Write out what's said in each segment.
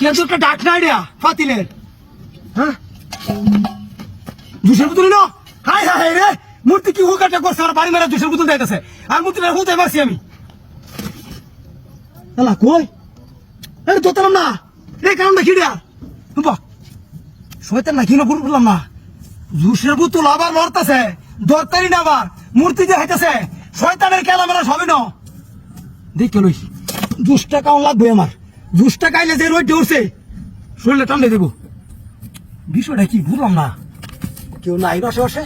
একটা ডাক নাই রে ফাতিলের হ্যাঁ দুশোর বোতল হাই হাই রে মূর্তি কি হুকাটা করছে আমার বাড়ি মেরা দুশোর বোতল দিতেছে আর মূর্তিটা হুতে মারছি আমি এলা কই আরে দোতালাম না রে কারণটা কি রে বাহ শয়তান না কি না বললাম না দুশোর বোতল আবার লড়তেছে দরতারি না আবার মূর্তি যে হাইতেছে শয়তানের খেলা মেলা সবই না দেখে লইস 2 টাকা লাগবে আমার 2 টাকা আইলে যে রোড উঠছে শরীরে টানলে দেবো বিষয়টা কি বুঝলাম না কেউ নাই বসে বসে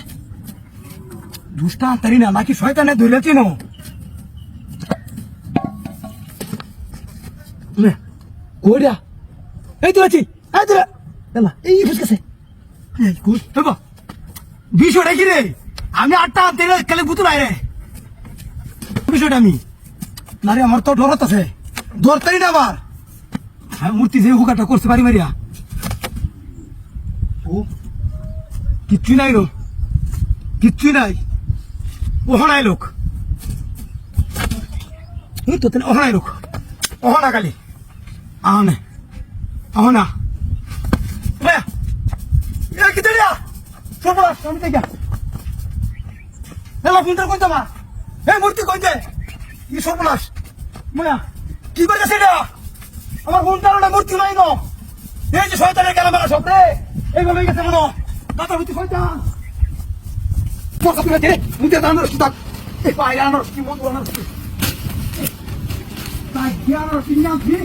2 টাকা আনতারি না নাকি শয়তানে ধরে চিনো কইরা এই তো আছি এই তো এলা এই ফুসকাছে এই কই বাবা বিষয়টা কি রে আমি 8টা আনতে কালে বুতুল আই রে বিষয়টা আমি না রে আমার তো ডর হতাছে দরতারি না আবার মূর্তি যে হুকাটা করতে পারি মারিয়া ও কিচ্ছু নাই রো কিচ্ছু নাই ওহনাই লোক তো ওহনাই লোক ওহনা কালি আহনে আহনা কি দেয়া সবাই সামনে থেকে এলা ফোনটা কই তোমা এই মূর্তি কই দে কি সর্বনাশ মায়া কি করতেছ এটা আমার ফোনটা না মূর্তি নাই গো এই যে শয়তানের খেলা মেলা সব রে এইভাবে গেছে মনো দাদা হইতে শয়তান পড়া তুই রে মুতে দানোর সুতা এই পায়রানোর কি মন বলানোর তাই জ্ঞানোর কি নাম কি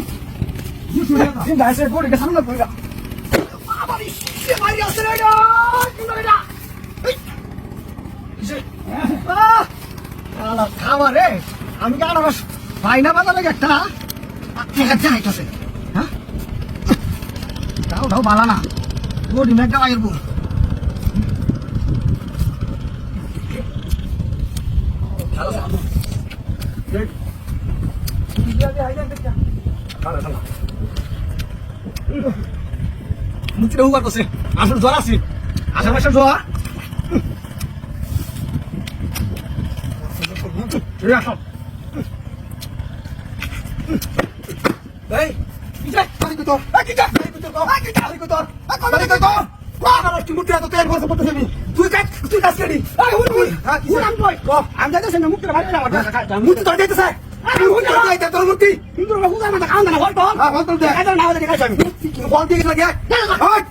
মুশুরে দিন গাইছে পড়ে গেছে না পড়া বাবা রে সে মারি আছে রে কি করে না এই কিসে আলা খাওয়া রে আমি কি আনারস বাইনা বাজার লাগে একটা আপনি কাছে আইতাছে হ্যাঁ দাও দাও বালা না বডি মেটা আইরবো মুতিটা উবার করছে আসলে জ্বর আছে আশেপাশে জ্বর এই কিটা কি তো কি কা কি তো কি তো মুতিটা তো তেল করছে পড়তে যাবি তুই কাজ করি এই উই হ্যাঁ কি নাম কই আমি যাইতেছ না মুতিটা ভালো না মুতি তো যাইতেছ আমি হুন তো যাইতে তোর মুতি কিন্তু হুন আমার কাম না বল তো হ্যাঁ বল তো দে এটা না হলে কাজ আমি বল দিয়ে লাগে হট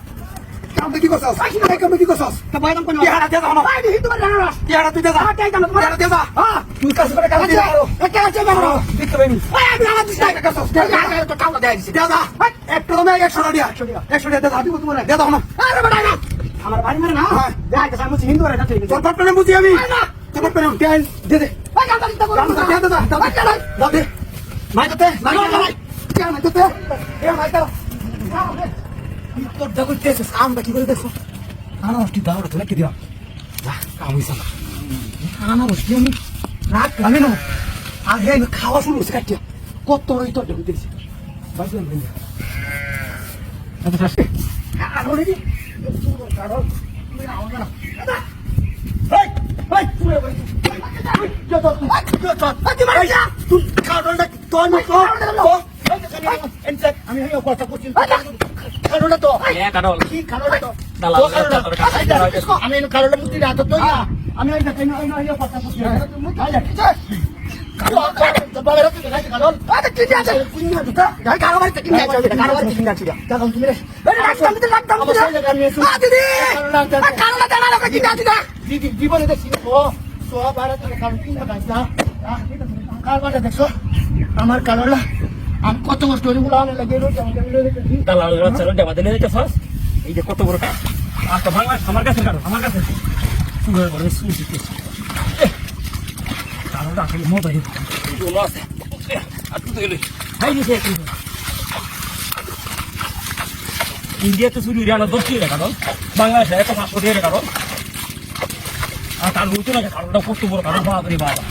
কাম কি করছস কাম কি করছস তা বাইদাম কোন হারা দে দাও না আই হিন্দু বাড়ি না কি হারা তুই দে যা কাই দাম তোমার দে যা হ্যাঁ তুই কাজ করে কাজ দে কে আছে বাবা দেখতে পাইনি আই আমি হারা দিছ না করছস দে তো কাম দে দিছি দে যা একটা তো 100 দিয়া 100 দিয়া দে যা দিব তোমার দে দাও না আরে বড় না আমার বাড়ি মানে না দে আই কাছে আমি হিন্দু বাড়ি যাচ্ছি তোর পাপনে বুঝি আমি তোর পাপনে তেল দে দে আই কাম দিতে বল দে দে দে দে মাই তো মাই কে মাই তো এ মাই তো তোর দেখো তেছে আমটা কি করে দেখো আনারসটি দাওড়া তো লেখে দিও যা কাম হইছে না আনারসটি আমি রাত লাগে না আগে খাওয়া শুরু হচ্ছে কাটিয়া কত ওই তোর দেখো দিয়েছি বাসলাম বন্ধু আচ্ছা শাস্তি আর হলে কি কারো তুমি আও না এই এই তুমি বলি যত তুই মার যা তুই কারণটা তোর মতো আমি হইও কথা করছি কারণটা তো এ কারণ কি কারণটা তো দালাল আমি কারণটা মুতি রাত তো না আমি ওই দেখেন ওই হইও কথা করছি মুতি আয় ঠিক আছে কারণ তো বলে রাখতে গাই কারণ আরে কি আছে কুইন না তো গাই কারণ কি আছে কারণ কি আছে কারণ তুমি রে রাস্তা মধ্যে লাগতাম আ দিদি কারণটা জানা না কি আছে দিদি জীবনে দেখছি ও তো বাইরে থেকে কারণ কি না গাইছা কারণটা দেখছো আমার কারণটা আমি কত কষ্ট করে বলানো লাগে রোজ আমাকে রেখেছি দালাল রাস্তা রোড আমাদের নিতে ফাস এই যে কত বড় কাজ আর তো বাংলা আমার কাছে কারণ আমার কাছে সুগার বড় সুজি কারণটা আসলে মজা হইছে চলো আছে আর তুই গেলি হাই দিছে ইন্ডিয়াতে চুরি রিয়ানা 10 টাকা কারণ বাংলাদেশে 500 টাকা কারণ আর তার বলতে লাগে কারণটা কত বড় কারণ বাবা রে বাবা